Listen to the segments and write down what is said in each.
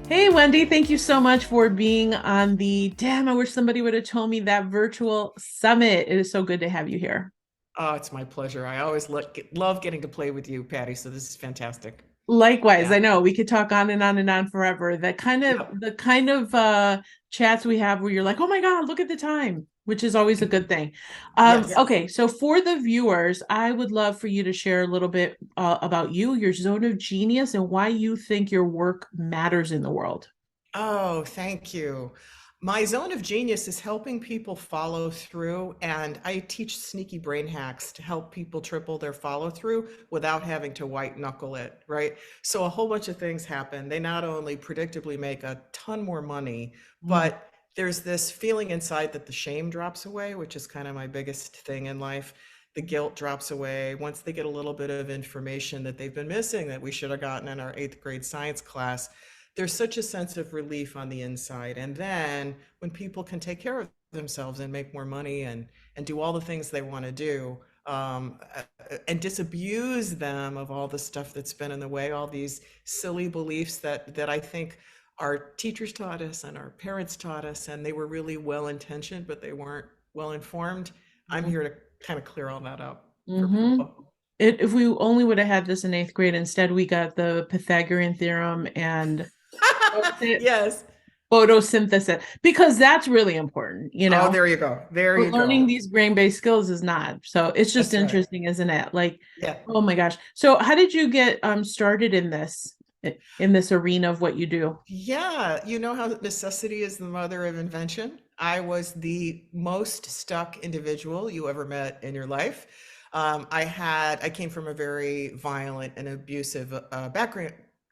Hey, Wendy, thank you so much for being on I wish somebody would have told me that virtual summit. It is so good to have you here. Oh, it's my pleasure. I always love getting to play with you, Patty. So this is fantastic. Likewise, Yeah. I know we could talk on and on and on forever. That kind of Yep. the kind of chats we have where you're like, oh my God, look at the time, which is always a good thing. Yes. Okay, so for the viewers, I would love for you to share a little bit about you, your zone of genius, and why you think your work matters in the world. Oh, thank you. My zone of genius is helping people follow through, and I teach sneaky brain hacks to help people triple their follow through without having to white knuckle it, right? So a whole bunch of things happen. They not only predictably make a ton more money, Mm, but there's this feeling inside that the shame drops away, which is kind of my biggest thing in life. The guilt drops away once they get a little bit of information that they've been missing that we should have gotten in our eighth grade science class. There's such a sense of relief on the inside. And then when people can take care of themselves and make more money and do all the things they want to do, and disabuse them of all the stuff that's been in the way, all these silly beliefs that I think our teachers taught us and our parents taught us, and they were really well intentioned, but they weren't well informed. I'm here to kind of clear all that up for mm-hmm. people. If we only would have had this in eighth grade, instead we got the Pythagorean theorem and Yes. photosynthesis, because that's really important, Oh, there you go. There But you learning go. these brain-based skills is not. So it's just That's right. interesting, isn't it? Like, Yeah. oh my gosh. So how did you get started in this arena of what you do? Yeah, you know how necessity is the mother of invention? I was the most stuck individual you ever met in your life. I came from a very violent and abusive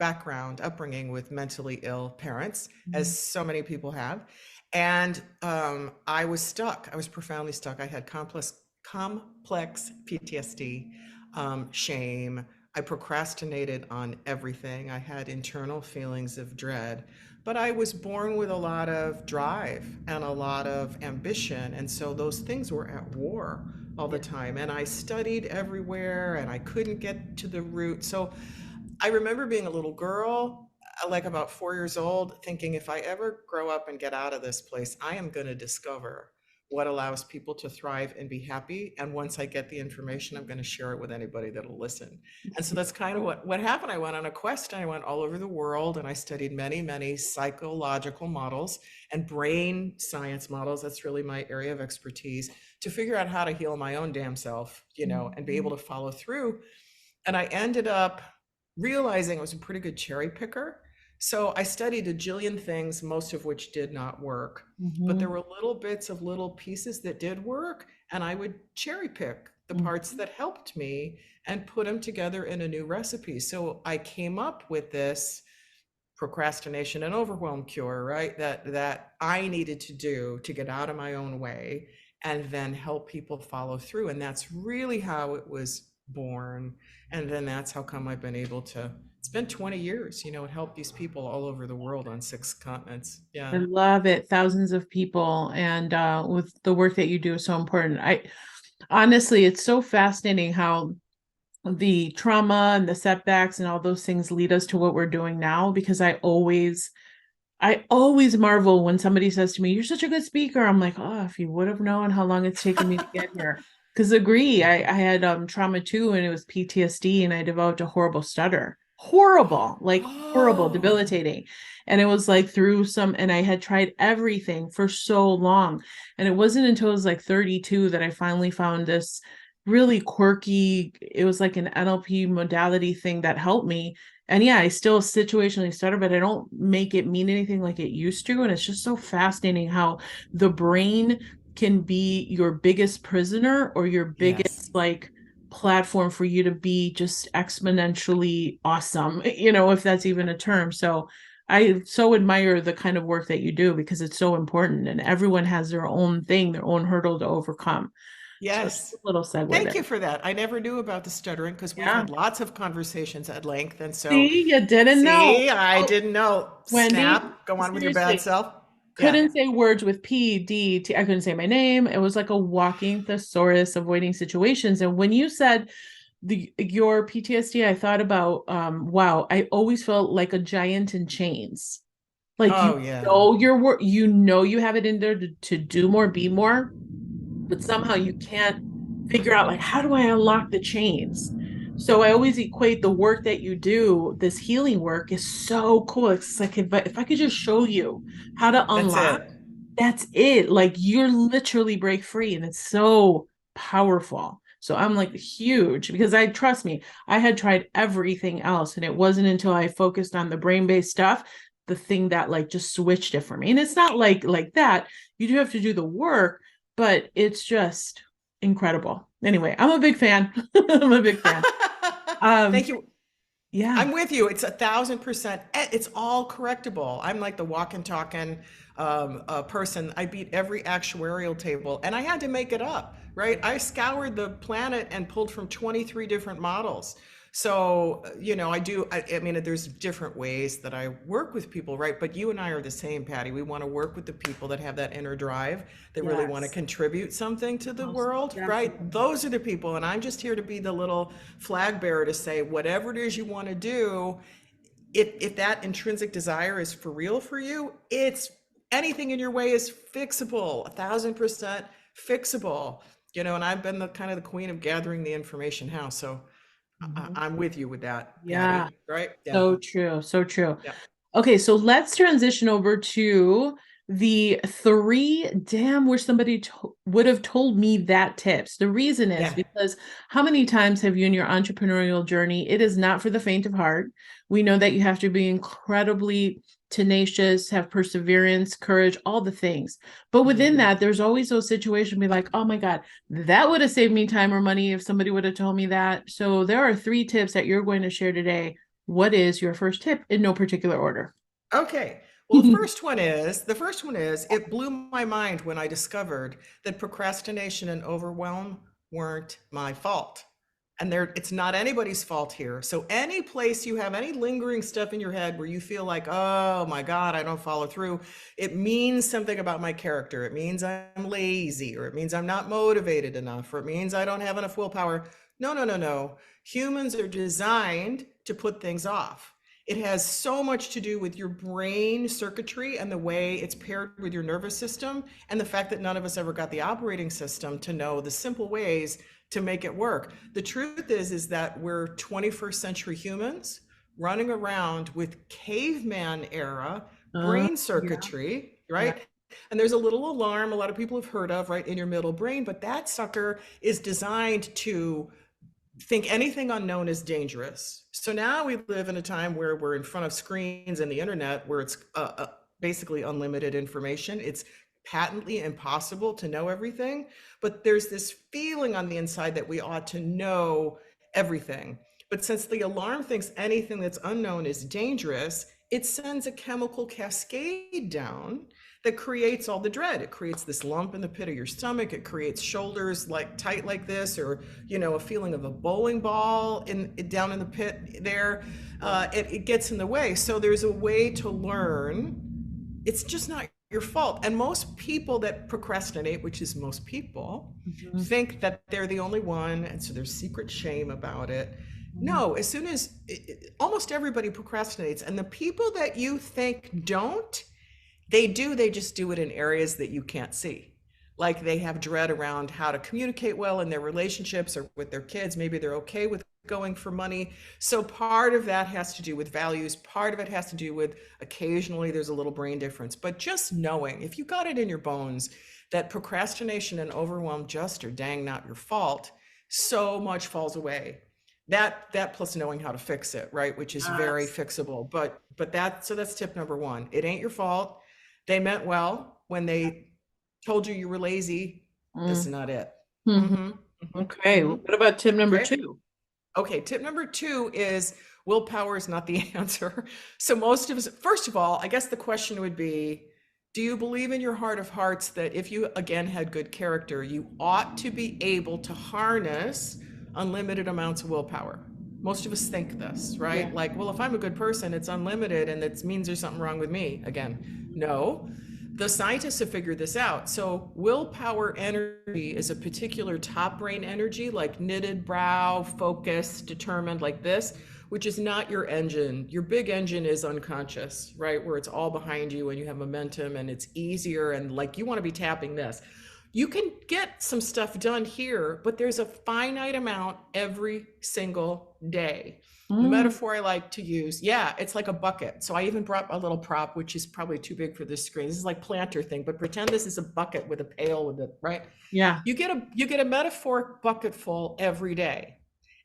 upbringing with mentally ill parents, as Mhm. so many people have. And I was stuck. I was profoundly stuck. I had complex PTSD, shame. I procrastinated on everything. I had internal feelings of dread, but I was born with a lot of drive and a lot of ambition. And so those things were at war all the Yeah. time. And I studied everywhere and I couldn't get to the root. So I remember being a little girl, like about 4 years old, thinking if I ever grow up and get out of this place, I am going to discover what allows people to thrive and be happy. And once I get the information, I'm going to share it with anybody that'll listen. And so that's kind of what happened. I went on a quest. I went all over the world and I studied many, many psychological models and brain science models. That's really my area of expertise to figure out how to heal my own damn self, and be able Mhm. to follow through. And I ended up realizing I was a pretty good cherry picker. So I studied a jillion things, most of which did not work. But there Mhm. were little bits of little pieces that did work, and I would cherry pick the parts Mhm. that helped me and put them together in a new recipe. So I came up with this procrastination and overwhelm cure, right? That I needed to do to get out of my own way and then help people follow through. And that's really how it was born. And then that's how come I've been able to, it's been 20 years, it helped these people all over the world on 6 continents. I Yeah. love it. Thousands of people, and with the work that you do is so important. I honestly, it's so fascinating how the trauma and the setbacks and all those things lead us to what we're doing now, because I always marvel when somebody says to me, "You're such a good speaker." I'm like, "Oh, if you would have known how long it's taken me to get here." Because agree, I had trauma too, and it was PTSD, and I developed a horrible stutter. Horrible, like horrible, Oh, debilitating. And it was like through some, and I had tried everything for so long. And it wasn't until I was like 32 that I finally found this really quirky, it was like an NLP modality thing that helped me. And yeah, I still situationally stutter, but I don't make it mean anything like it used to. And it's just so fascinating how the brain can be your biggest prisoner or your yes. biggest like platform for you to be just exponentially awesome, if that's even a term. So I so admire the kind of work that you do because it's so important and everyone has their own thing, their own hurdle to overcome. So just a Yes. little segue Thank you there. for that. I never knew about the stuttering because we've Yeah. had lots of conversations at length. And so, See, you didn't know. see, I Oh, didn't know. Wendy, Snap, go on with your bad seriously, self. Yeah. couldn't say words with P, D, T. I couldn't say my name. It was like a walking thesaurus, avoiding situations. And when you said your PTSD, I thought about wow, I always felt like a giant in chains. Like you Oh yeah. know your work, you know you have it in there to do more, be more, but somehow you can't figure out like how do I unlock the chains? So I always equate the work that you do, this healing work is so cool. It's like if I could just show you how to That's unlock, it. that's it. Like you're literally break free and it's so powerful. So I'm like huge because I trust me, I had tried everything else and it wasn't until I focused on the brain-based stuff, the thing that like just switched it for me. And it's not like that. You do have to do the work, but it's just incredible. Anyway, I'm a big fan. I'm a big fan. Um, Thank you. yeah. I'm with you. It's 1,000%. It's all correctable. I'm like the walking, talking person. I beat every actuarial table, and I had to make it up, right? I scoured the planet and pulled from 23 different models. So, I do. I mean, there's different ways that I work with people, right? But you and I are the same, Patty. We want to work with the people that have that inner drive, that really want to Yes. contribute something to the Most world, right? definitely. Those are the people. And I'm just here to be the little flag bearer to say, whatever it is you want to do, if that intrinsic desire is for real for you, it's anything in your way is fixable, 1,000% fixable. And I've been the kind of the queen of gathering the information house. So Mhm. I'm with you with that, Yeah. Patty. Right? Yeah. So true. So true. Yeah. Okay, so let's transition over to the three damn wish somebody would have told me that tips. The reason is Yeah. because how many times have you in your entrepreneurial journey? It is not for the faint of heart. We know that you have to be incredibly tenacious, have perseverance, courage, all the things. But within Mhm. that, there's always those situations be like, oh my God, that would have saved me time or money if somebody would have told me that. So there are three tips that you're going to share today. What is your first tip in no particular order? Okay. Well, the first one is it blew my mind when I discovered that procrastination and overwhelm weren't my fault. And it's not anybody's fault here. So any place you have any lingering stuff in your head where you feel like, oh my God, I don't follow through, it means something about my character. It means I'm lazy, or it means I'm not motivated enough, or it means I don't have enough willpower. No, no, no, no. Humans are designed to put things off. It has so much to do with your brain circuitry and the way it's paired with your nervous system, and the fact that none of us ever got the operating system to know the simple ways to make it work. The truth is that we're 21st century humans running around with caveman era brain Yeah, circuitry, yeah. right? And there's a little alarm a lot of people have heard of, right, in your middle brain, but that sucker is designed to think anything unknown is dangerous. So now we live in a time where we're in front of screens and the internet where it's basically unlimited information. It's patently impossible to know everything, but there's this feeling on the inside that we ought to know everything. But since the alarm thinks anything that's unknown is dangerous, it sends a chemical cascade down that creates all the dread. It creates this lump in the pit of your stomach. It creates shoulders like tight like this, or a feeling of a bowling ball down in the pit there. It gets in the way. So there's a way to learn. It's just not your fault. And most people that procrastinate, which is most people, Mhm, think that they're the only one, and so there's secret shame about it. mhm. No, as soon as almost everybody procrastinates, and the people that you think don't, they do, they just do it in areas that you can't see. Like they have dread around how to communicate well in their relationships or with their kids. Maybe they're okay with going for money. So part of that has to do with values. Part of it has to do with occasionally there's a little brain difference. But just knowing, if you got it in your bones that procrastination and overwhelm just are dang not your fault, so much falls away. That plus knowing how to fix it, right? Which is very Yes. fixable. But that's tip number one. It ain't your fault. They meant well when they told you you were lazy. This is Mm. not it. Mhm. Mm-hmm. Mm-hmm. Okay. Mm-hmm. What about tip number Okay. two? Okay. Tip number two is willpower is not the answer. So most of us, first of all, I guess the question would be, do you believe in your heart of hearts that if you again had good character, you ought to be able to harness unlimited amounts of willpower? Most of us think this, Yeah. right? Like, well, if I'm a good person, it's unlimited and that means there's something wrong with me. Again, no. The scientists have figured this out. So, willpower energy is a particular top brain energy, like knitted brow, focused, determined, like this, which is not your engine. Your big engine is unconscious, right? Where it's all behind you and you have momentum and it's easier and like you want to be tapping this. You can get some stuff done here, but there's a finite amount every single day. The Mm, metaphor I like to use, yeah, it's like a bucket. So I even brought a little prop, which is probably too big for this screen. This is like planter thing, but pretend this is a bucket with a pail with it, right? yeah. You get a metaphoric bucket full every day.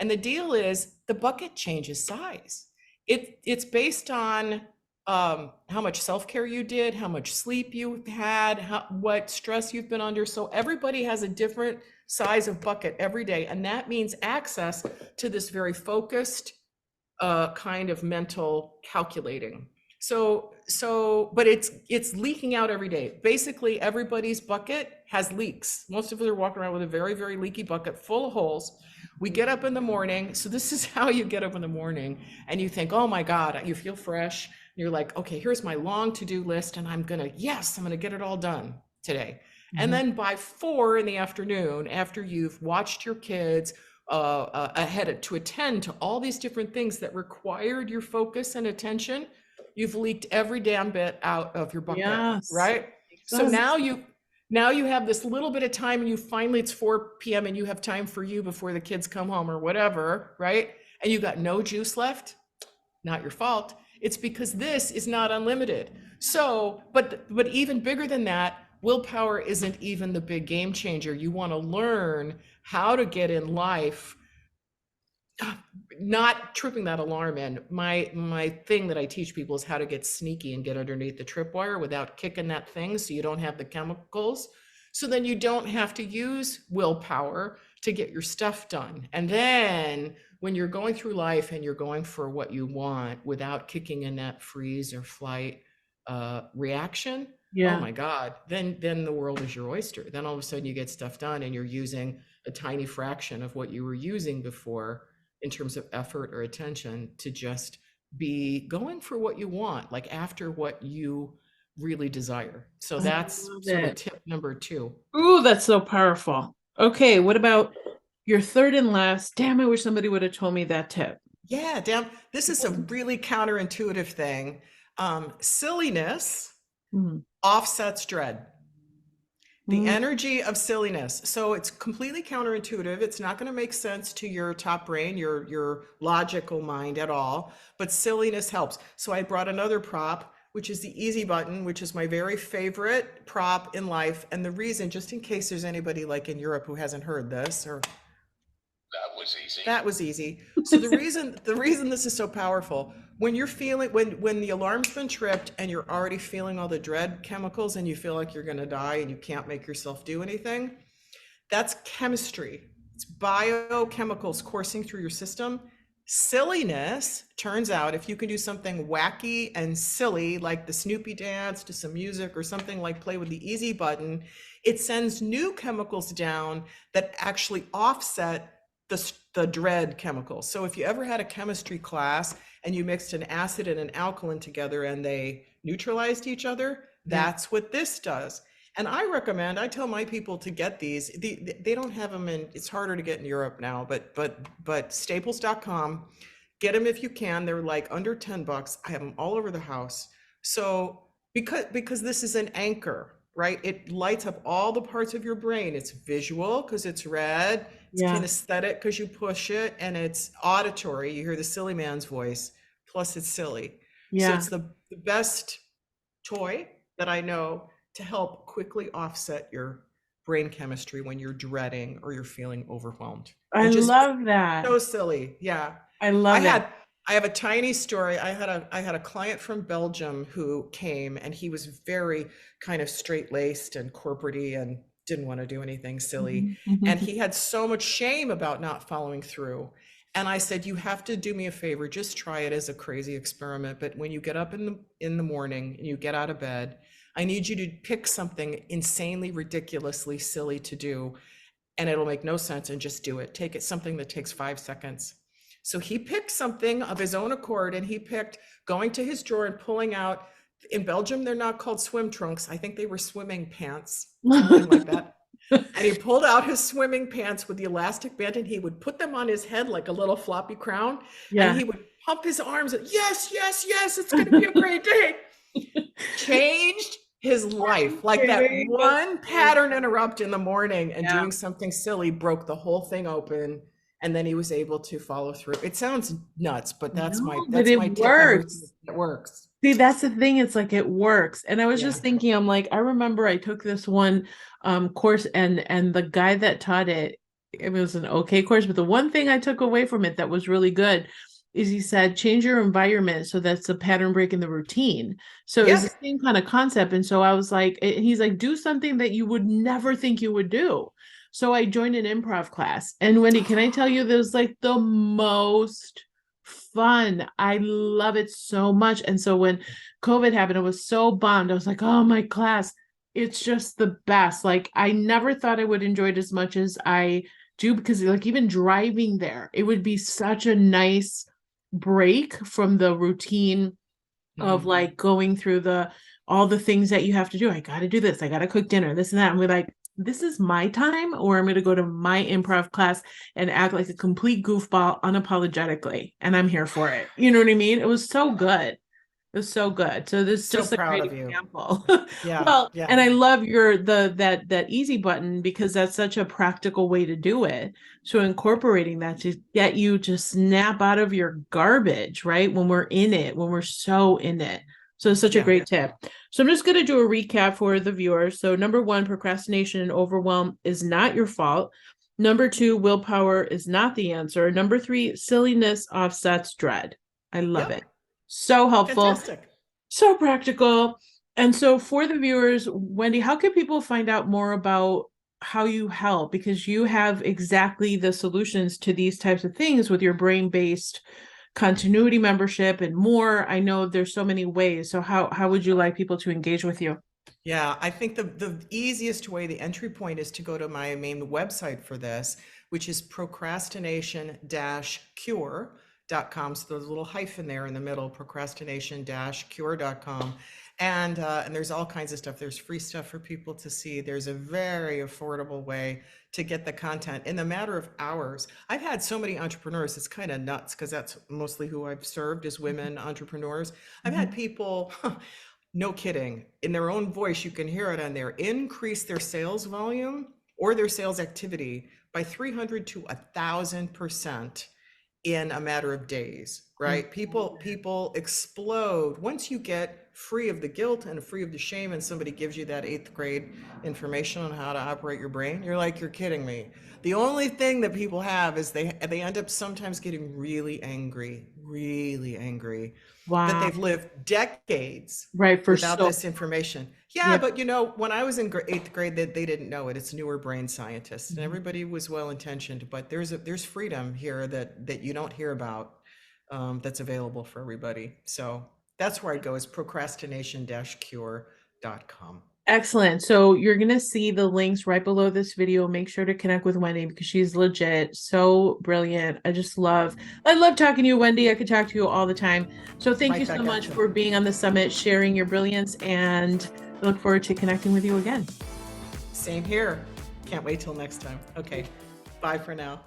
And the deal is the bucket changes size. It's based on how much self-care you did, how much sleep you've had, what stress you've been under. So everybody has a different size of bucket every day. And that means access to this very focused kind of mental calculating. But it's leaking out every day. Basically, everybody's bucket has leaks. Most of us are walking around with a very, very leaky bucket full of holes. We get up in the morning. So this is how you get up in the morning and you think, oh my God, you feel fresh. You're like, okay, here's my long to-do list and I'm gonna get it all done today. And Mhm. then by 4 in the afternoon, after you've watched your kids, ahead to attend to all these different things that required your focus and attention, you've leaked every damn bit out of your bucket, Yes. right? Makes So sense. now you have this little bit of time and it's 4 p.m. and you have time for you before the kids come home or whatever, right? And you got no juice left. Not your fault. It's because this is not unlimited. So, but even bigger than that, willpower isn't even the big game changer. You want to learn how to get in life not tripping that alarm in. My thing that I teach people is how to get sneaky and get underneath the tripwire without kicking that thing so you don't have the chemicals. So then you don't have to use willpower to get your stuff done. And then when you're going through life and you're going for what you want without kicking in that freeze or flight reaction, oh Yeah. my God, then the world is your oyster. Then all of a sudden you get stuff done and you're using a tiny fraction of what you were using before in terms of effort or attention to just be going for what you want, like after what you really desire. So I that's love sort of it. tip number 2. Ooh, that's so powerful. Okay, what about your third and last? Damn, I wish somebody would have told me that tip. Yeah, damn, this is a really counterintuitive thing. Silliness Mhm. offsets dread. The Mm, energy of silliness. So it's completely counterintuitive. It's not going to make sense to your top brain, your logical mind at all, but silliness helps. So I brought another prop, which is the easy button, which is my very favorite prop in life. And the reason, just in case there's anybody like in Europe who hasn't heard this, or that was easy. So the reason this is so powerful, when you're feeling when the alarm's been tripped and you're already feeling all the dread chemicals and you feel like you're going to die and you can't make yourself do anything, that's chemistry. It's biochemicals coursing through your system. Silliness, turns out, if you can do something wacky and silly, like the Snoopy dance to some music or something like play with the easy button, it sends new chemicals down that actually offset the dread chemicals. So if you ever had a chemistry class and you mixed an acid and an alkaline together and they neutralized each other, yeah. that's what this does. And I tell my people to get these. They don't have them in, it's harder to get in Europe now, but staples.com, get them if you can. They're like under $10. I have them all over the house. So because this is an anchor, right? It lights up all the parts of your brain. It's visual because it's red, it's Yeah. kinesthetic because you push it, and it's auditory. You hear the silly man's voice, plus it's silly. So Yeah. it's the best toy that I know to help quickly offset your brain chemistry when you're dreading or you're feeling overwhelmed. I And just love that. so silly. Yeah. I I love it. had I have a tiny story. I had a client from Belgium who came and he was very kind of straight-laced and corporate-y and didn't want to do anything silly. Mhm. And Mhm. he had so much shame about not following through. And I said, you have to do me a favor, just try it as a crazy experiment. But when you get up in the morning and you get out of bed, I need you to pick something insanely, ridiculously silly to do, and it'll make no sense, and just do it. Take it something that takes 5 seconds. So he picked something of his own accord, and he picked going to his drawer and pulling out, in Belgium, they're not called swim trunks. I think they were swimming pants, something like that. And he pulled out his swimming pants with the elastic band and he would put them on his head like a little floppy crown. And Yeah. he would pump his arms. Yes, yes, yes, it's going to be a great day. Changed his life. Like that Kidding, that's one so pattern funny. interrupt in the morning and Yeah. doing something silly broke the whole thing open. And then he was able to follow through. It sounds nuts, but No, but that's it my tip. works. It works. See, that's the thing. It's like it works. And I was Yeah. just thinking, I'm like, I remember I took this one course and the guy that taught it, it was an okay course, but the one thing I took away from it that was really good is he said, change your environment so that's a pattern break in the routine. So it's Yep. the same kind of concept. And so I was like, he's like, do something that you would never think you would do. So I joined an improv class. And Wendy, can I tell you, there's like the most fun. I love it so much. And so when COVID happened, I was so bummed. I was like, oh, my class, it's just the best. Like, I never thought I would enjoy it as much as I do because, like, even driving there, it would be such a nice break from the routine of like going through all the things that you have to do. I got to do this. I got to cook dinner, this and that. And we're like, this is my time, or I'm going to go to my improv class and act like a complete goofball unapologetically. And I'm here for it. You know what I mean? It was so good. It was so good. So this is So just a proud great of you. example. Yeah. Well, Yeah. and I love that easy button because that's such a practical way to do it. So incorporating that to get you to snap out of your garbage, right? When we're in it, when we're so in it. So it's such a Yeah. great tip. So I'm just going to do a recap for the viewers. So number one, procrastination and overwhelm is not your fault. Number two, willpower is not the answer. Number three, silliness offsets dread. I love Yep. it. So helpful, Fantastic. so practical. And so for the viewers, Wendy, how can people find out more about how you help? Because you have exactly the solutions to these types of things with your brain-based continuity membership and more. I know there's so many ways. So how would you like people to engage with you? Yeah, I think the easiest way, the entry point is to go to my main website for this, which is procrastination-cure.com. So there's a little hyphen there in the middle, procrastination-cure.com. And there's all kinds of stuff. There's free stuff for people to see. There's a very affordable way to get the content in a matter of hours. I've had so many entrepreneurs, it's kind of nuts because that's mostly who I've served as women entrepreneurs. I've had people, no kidding, in their own voice, you can hear it on there, increase their sales volume or their sales activity by 300 to 1,000% in a matter of days, right? People explode once you get free of the guilt and free of the shame, and somebody gives you that 8th grade information on how to operate your brain. You're like, you're kidding me. The only thing that people have is they end up sometimes getting really angry that Wow. they've lived decades Right. For without so, this information. Yeah, yeah. but when I was in 8th grade, they didn't know it. It's newer brain scientists, and everybody was well intentioned. But there's freedom here that you don't hear about, that's available for everybody. So that's where I go, is procrastination-cure.com. Excellent. So you're going to see the links right below this video. Make sure to connect with Wendy because she's legit, so brilliant. I love talking to you, Wendy. I could talk to you all the time. So thank you so much for being on the summit, sharing your brilliance, and I look forward to connecting with you again. Same here. Can't wait till next time. Okay. Bye for now.